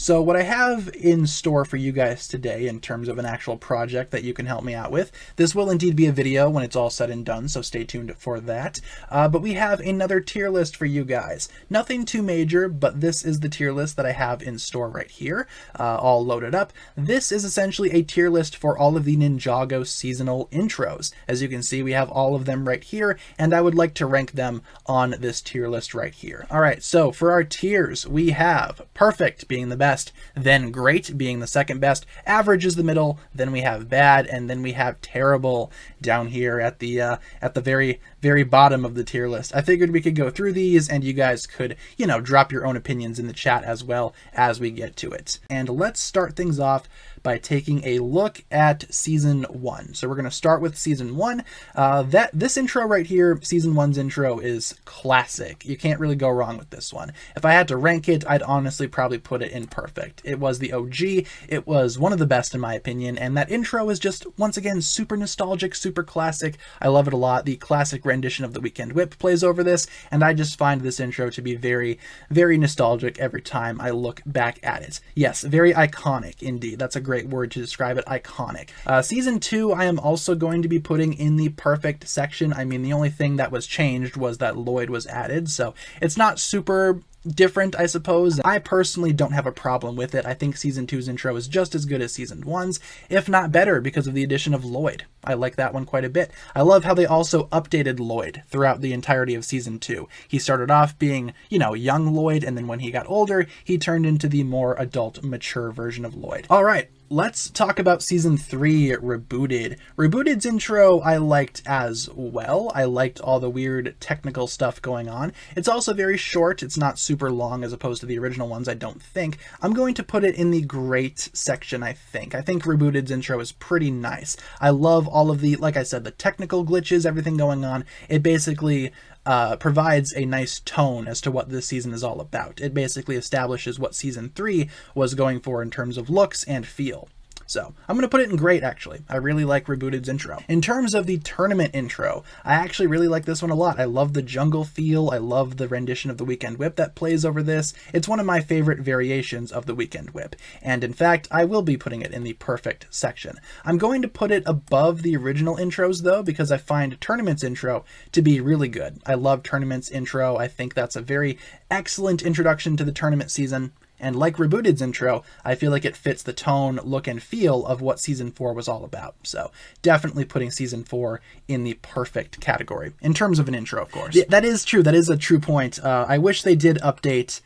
So what I have in store for you guys today in terms of an actual project that you can help me out with, this will indeed be a video when it's all said and done, so stay tuned for that. But we have another tier list for you guys. Nothing too major, but this is the tier list that I have in store right here, all loaded up. This is essentially a tier list for all of the Ninjago seasonal intros. As you can see, we have all of them right here, and I would like to rank them on this tier list right here. All right, so for our tiers, we have perfect being the best, then great being the second best, average is the middle, then we have bad, and then we have terrible down here at the very bottom of the tier list. I figured we could go through these and you guys could, you know, drop your own opinions in the chat as well as we get to it. And let's start things off by taking a look at season 1. So we're going to start with season 1. This intro right here, season 1's intro, is classic. You can't really go wrong with this one. If I had to rank it, I'd honestly probably put it in perfect. It was the OG. It was one of the best in my opinion, and that intro is just, once again, super nostalgic, super classic. I love it a lot. The classic rendition of the Weekend Whip plays over this, and I just find this intro to be very, very nostalgic every time I look back at it. Yes, very iconic indeed. That's a great word to describe it, iconic. Season 2, I am also going to be putting in the perfect section. I mean, the only thing that was changed was that Lloyd was added, so it's not super different, I suppose. I personally don't have a problem with it. I think season 2's intro is just as good as season 1's, if not better, because of the addition of Lloyd. I like that one quite a bit. I love how they also updated Lloyd throughout the entirety of season 2. He started off being, you know, young Lloyd, and then when he got older, he turned into the more adult, mature version of Lloyd. All right. Let's talk about season 3, Rebooted. Rebooted's intro I liked as well. I liked all the weird technical stuff going on. It's also very short. It's not super long as opposed to the original ones, I don't think. I'm going to put it in the great section, I think. I think Rebooted's intro is pretty nice. I love all of the, like I said, the technical glitches, everything going on. It basically provides a nice tone as to what this season is all about. It basically establishes what season 3 was going for in terms of looks and feel. So I'm going to put it in great, actually. I really like Rebooted's intro. In terms of the tournament intro, I actually really like this one a lot. I love the jungle feel. I love the rendition of the Weekend Whip that plays over this. It's one of my favorite variations of the Weekend Whip. And in fact, I will be putting it in the perfect section. I'm going to put it above the original intros though, because I find Tournament's intro to be really good. I love Tournament's intro. I think that's a very excellent introduction to the tournament season. And like Rebooted's intro, I feel like it fits the tone, look, and feel of what Season 4 was all about. So definitely putting Season 4 in the perfect category, in terms of an intro, of course. That is true. That is a true point. I wish they did update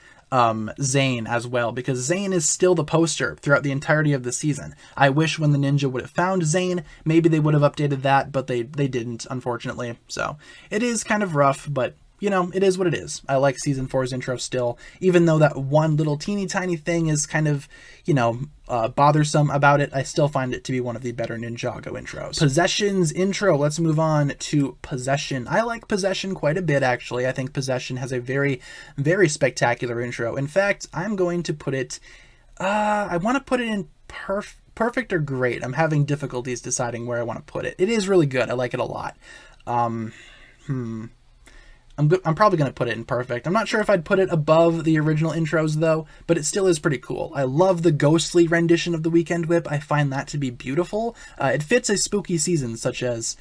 Zane as well, because Zane is still the poster throughout the entirety of the season. I wish when the ninja would have found Zane, maybe they would have updated that, but they didn't, unfortunately. So it is kind of rough, but you know, it is what it is. I like season 4's intro still, even though that one little teeny tiny thing is kind of, you know, bothersome about it. I still find it to be one of the better Ninjago intros. Possession's intro. Let's move on to Possession. I like Possession quite a bit, actually. I think Possession has a very, very spectacular intro. In fact, I'm going to put it, I want to put it in perfect or great. I'm having difficulties deciding where I want to put it. It is really good. I like it a lot. I'm probably going to put it in perfect. I'm not sure if I'd put it above the original intros, though, but it still is pretty cool. I love the ghostly rendition of the Weekend Whip. I find that to be beautiful. It fits a spooky season such as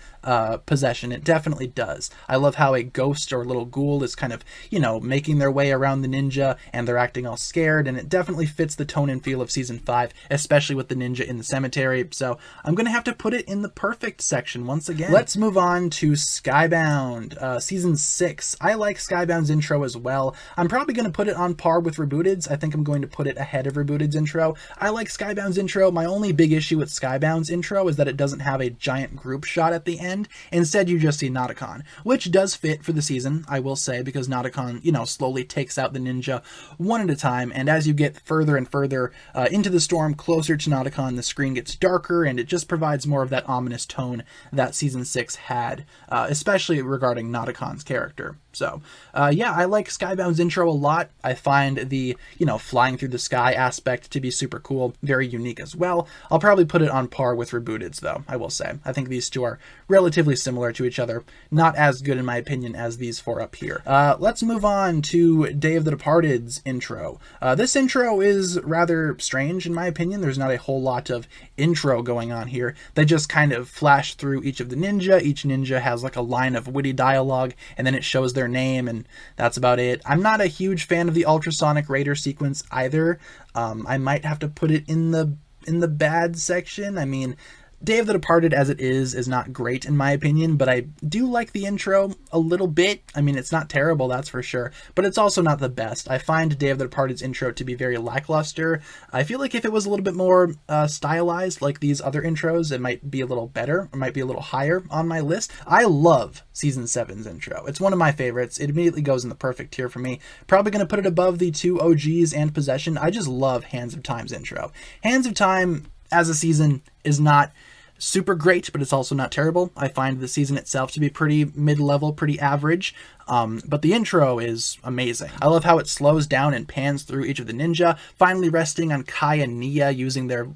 Possession. It definitely does. I love how a ghost or little ghoul is kind of, you know, making their way around the ninja, and they're acting all scared, and it definitely fits the tone and feel of Season 5, especially with the ninja in the cemetery. So I'm going to have to put it in the perfect section once again. Let's move on to Skybound, Season 6. I like Skybound's intro as well. I'm probably going to put it on par with Rebooted's. I think I'm going to put it ahead of Rebooted's intro. I like Skybound's intro. My only big issue with Skybound's intro is that it doesn't have a giant group shot at the end. Instead, you just see Nauticon, which does fit for the season, I will say, because Nauticon, you know, slowly takes out the ninja one at a time, and as you get further and further into the storm, closer to Nauticon, the screen gets darker, and it just provides more of that ominous tone that Season 6 had, especially regarding Nauticon's character. So yeah, I like Skybound's intro a lot. I find the, flying through the sky aspect to be super cool, very unique as well. I'll probably put it on par with Rebooted's though, I will say. I think these two are relatively similar to each other. Not as good in my opinion as these four up here. Let's move on to Day of the Departed's intro. This intro is rather strange in my opinion. There's not a whole lot of intro going on here. They just kind of flash through each of the ninja. Each ninja has like a line of witty dialogue, and then it shows their name, and that's about it. I'm not a huge fan of the ultrasonic raider sequence either. I might have to put it in the bad section. I mean, Day of the Departed as it is not great in my opinion, but I do like the intro a little bit. I mean, it's not terrible, that's for sure, but it's also not the best. I find Day of the Departed's intro to be very lackluster. I feel like if it was a little bit more stylized like these other intros, it might be a little better, or might be a little higher on my list. I love Season 7's intro. It's one of my favorites. It immediately goes in the perfect tier for me. Probably going to put it above the two OGs and Possession. I just love Hands of Time's intro. Hands of Time as a season is not super great, but it's also not terrible. I find the season itself to be pretty mid-level, pretty average, but the intro is amazing. I love how it slows down and pans through each of the ninja, finally resting on Kai and Nia using their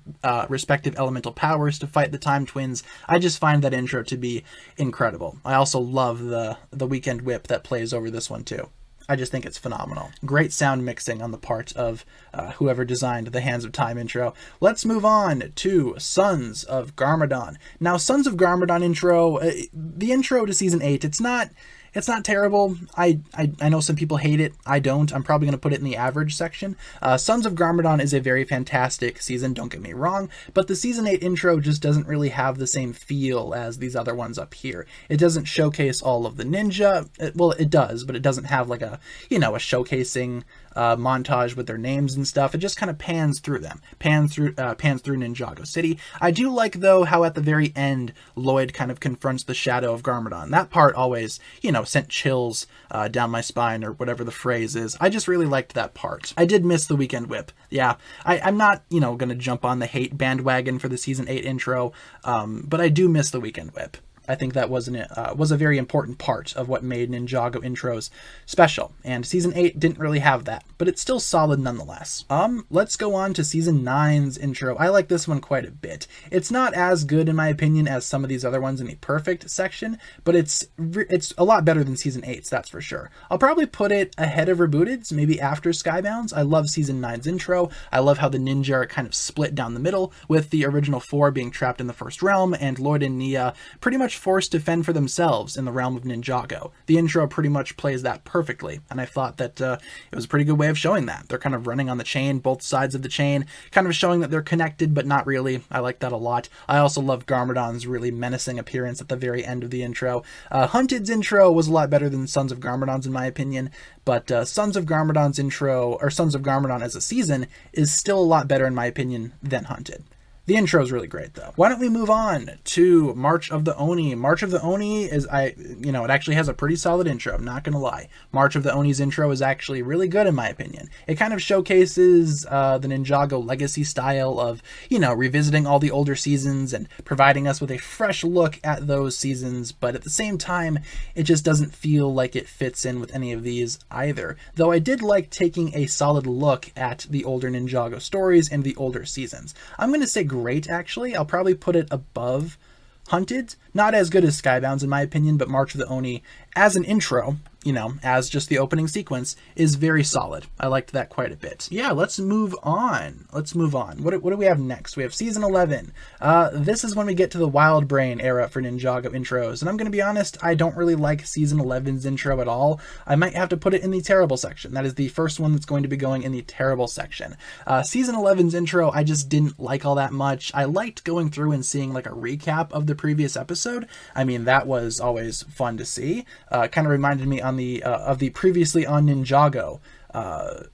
respective elemental powers to fight the Time Twins. I just find that intro to be incredible. I also love the weekend whip that plays over this one too. I just think it's phenomenal. Great sound mixing on the part of whoever designed the Hands of Time intro. Let's move on to Sons of Garmadon. Now, Sons of Garmadon intro, the intro to Season 8, it's not terrible. I know some people hate it. I don't. I'm probably going to put it in the average section. Sons of Garmadon is a very fantastic season, don't get me wrong, but the Season 8 intro just doesn't really have the same feel as these other ones up here. It doesn't showcase all of the ninja. Well, it does, but it doesn't have like a showcasing montage with their names and stuff. It just kind of pans through them, pans through Ninjago City. I do like though how at the very end Lloyd kind of confronts the shadow of Garmadon. That part always, sent chills down my spine, or whatever the phrase is. I just really liked that part. I did miss the weekend whip. Yeah, I'm not, gonna jump on the hate bandwagon for the Season 8 intro, but I do miss the weekend whip. I think that was a very important part of what made Ninjago intros special, and Season 8 didn't really have that, but it's still solid nonetheless. Let's go on to Season 9's intro. I like this one quite a bit. It's not as good in my opinion as some of these other ones in the perfect section, but it's a lot better than Season 8's, that's for sure. I'll probably put it ahead of Rebooted's, maybe after Skybound's. I love Season 9's intro. I love how the ninja are kind of split down the middle, with the original four being trapped in the first realm, and Lloyd and Nia pretty much forced to fend for themselves in the realm of Ninjago. The intro pretty much plays that perfectly, and I thought that it was a pretty good way of showing that. They're kind of running on the chain, both sides of the chain, kind of showing that they're connected, but not really. I like that a lot. I also love Garmadon's really menacing appearance at the very end of the intro. Hunted's intro was a lot better than Sons of Garmadon's in my opinion, but Sons of Garmadon's intro, or Sons of Garmadon as a season, is still a lot better in my opinion than Hunted. The intro is really great, though. Why don't we move on to March of the Oni? March of the Oni is, it actually has a pretty solid intro, I'm not gonna lie. March of the Oni's intro is actually really good in my opinion. It kind of showcases the Ninjago legacy style of, revisiting all the older seasons and providing us with a fresh look at those seasons, but at the same time, it just doesn't feel like it fits in with any of these either. Though I did like taking a solid look at the older Ninjago stories and the older seasons. I'm gonna say great, actually. I'll probably put it above Hunted. Not as good as Skybound's in my opinion, but March of the Oni as an intro, as just the opening sequence, is very solid. I liked that quite a bit. Yeah, let's move on. What do we have next? We have Season 11. This is when we get to the Wildbrain era for Ninjago intros, and I'm going to be honest, I don't really like Season 11's intro at all. I might have to put it in the terrible section. That is the first one that's going to be going in the terrible section. Season 11's intro, I just didn't like all that much. I liked going through and seeing like a recap of the previous episode. I mean, that was always fun to see. Kind of reminded me on of the previously on Ninjago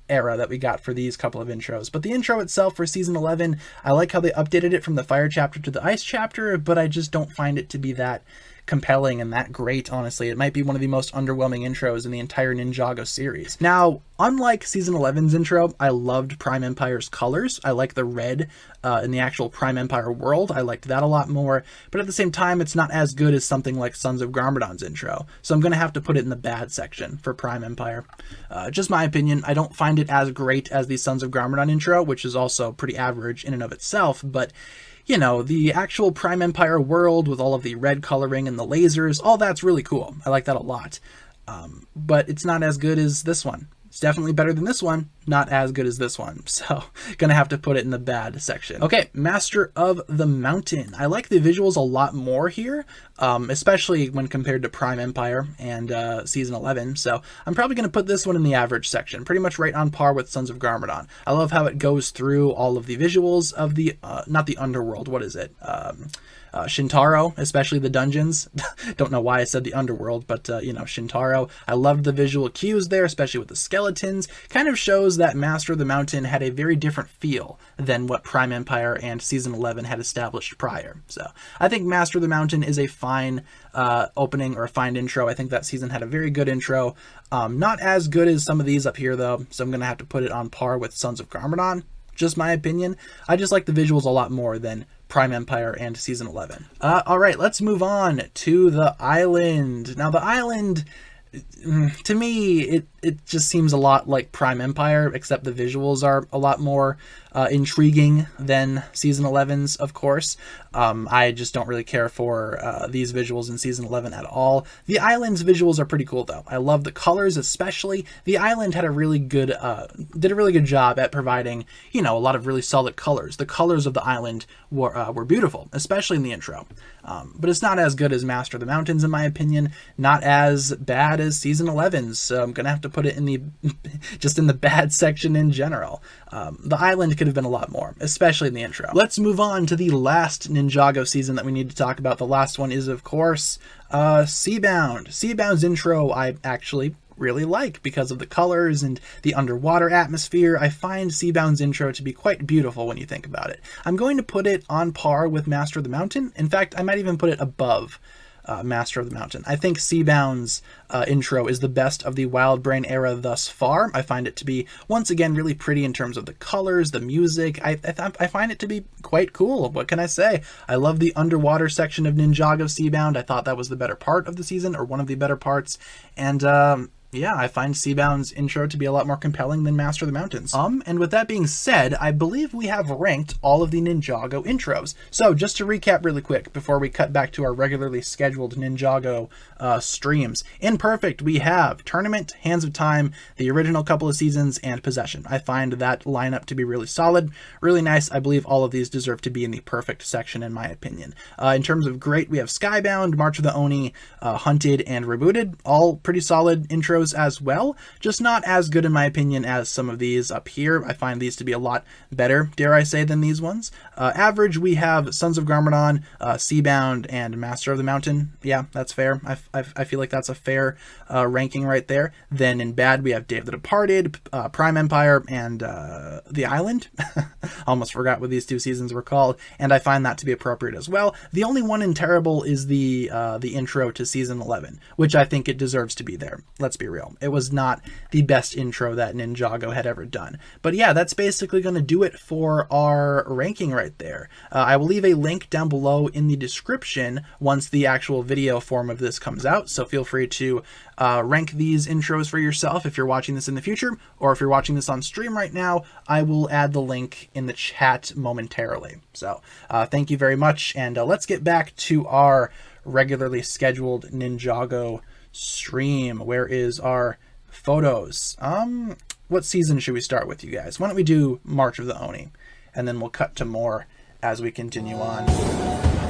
era that we got for these couple of intros. But the intro itself for Season 11, I like how they updated it from the Fire chapter to the Ice chapter, but I just don't find it to be that compelling and that great, honestly. It might be one of the most underwhelming intros in the entire Ninjago series. Now, Unlike Season 11's intro, I loved Prime Empire's colors. I like the red in the actual Prime Empire world. I liked that a lot more, but at the same time, it's not as good as something like Sons of Garmadon's intro, so I'm going to have to put it in the bad section for Prime Empire. Just my opinion, I don't find it as great as the Sons of Garmadon intro, which is also pretty average in and of itself, but you know, the actual Prime Empire world with all of the red coloring and the lasers, all that's really cool. I like that a lot. But it's not as good as this one. It's definitely better than this one, not as good as this one. So, gonna have to put it in the bad section. Okay, Master of the Mountain. I like the visuals a lot more here, especially when compared to Prime Empire and Season 11. So, I'm probably gonna put this one in the average section, pretty much right on par with Sons of Garmadon. I love how it goes through all of the visuals of the, not the underworld, what is it? Shintaro, especially the dungeons. Don't know why I said the underworld, but you know, Shintaro. I loved the visual cues there, especially with the skeletons. Kind of shows that Master of the Mountain had a very different feel than what Prime Empire and Season 11 had established prior. So I think Master of the Mountain is a fine opening or a fine intro. I think that season had a very good intro. Not as good as some of these up here though, so I'm going to have to put it on par with Sons of Garmadon. Just my opinion. I just like the visuals a lot more than Prime Empire and Season 11. All right, let's move on to the island. Now, the island, to me, it just seems a lot like Prime Empire, except the visuals are a lot more intriguing than Season 11's, of course. I just don't really care for these visuals in Season 11 at all. The island's visuals are pretty cool, though. I love the colors, especially. The island had a really good, did a really good job at providing, you know, a lot of really solid colors. The colors of the island were beautiful, especially in the intro. But it's not as good as Master of the Mountains, in my opinion. Not as bad as Season 11's, so I'm gonna have to put it in the just in the bad section in general. The island could have been a lot more, especially in the intro. Let's move on to the last Ninjago season that we need to talk about. The last one is, of course, Seabound. Seabound's intro I actually really like because of the colors and the underwater atmosphere. I find Seabound's intro to be quite beautiful when you think about it. I'm going to put it on par with Master of the Mountain. In fact, I might even put it above Master of the Mountain. I think Seabound's intro is the best of the Wildbrain era thus far. I find it to be, once again, really pretty in terms of the colors, the music. I find it to be quite cool. What can I say? I love the underwater section of Ninjago Seabound. I thought that was the better part of the season, or one of the better parts. And yeah, I find Seabound's intro to be a lot more compelling than Master of the Mountains. And with that being said, I believe we have ranked all of the Ninjago intros. So just to recap really quick before we cut back to our regularly scheduled Ninjago streams. In Perfect, we have Tournament, Hands of Time, the original couple of seasons, and Possession. I find that lineup to be really solid, really nice. I believe all of these deserve to be in the Perfect section, in my opinion. In terms of Great, we have Skybound, March of the Oni, Hunted, and Rebooted. All pretty solid intros as well, just not as good in my opinion as some of these up here. I find these to be a lot better, dare I say, than these ones. Average, we have Sons of Garmadon, Seabound, and Master of the Mountain. Yeah, that's fair. I feel like that's a fair ranking right there. Then in Bad, we have Day of the Departed, Prime Empire, and The Island. Almost forgot what these two seasons were called, and I find that to be appropriate as well. The only one in Terrible is the intro to Season 11, which I think it deserves to be there. Let's be real. It was not the best intro that Ninjago had ever done. But yeah, that's basically going to do it for our ranking right there. I will leave a link down below in the description once the actual video form of this comes out, so feel free to rank these intros for yourself if you're watching this in the future, or if you're watching this on stream right now, I will add the link in the chat momentarily. So thank you very much, and let's get back to our regularly scheduled Ninjago stream. Where is our photos? What season should we start with, you guys? Why don't we do March of the Oni, and then we'll cut to more as we continue on.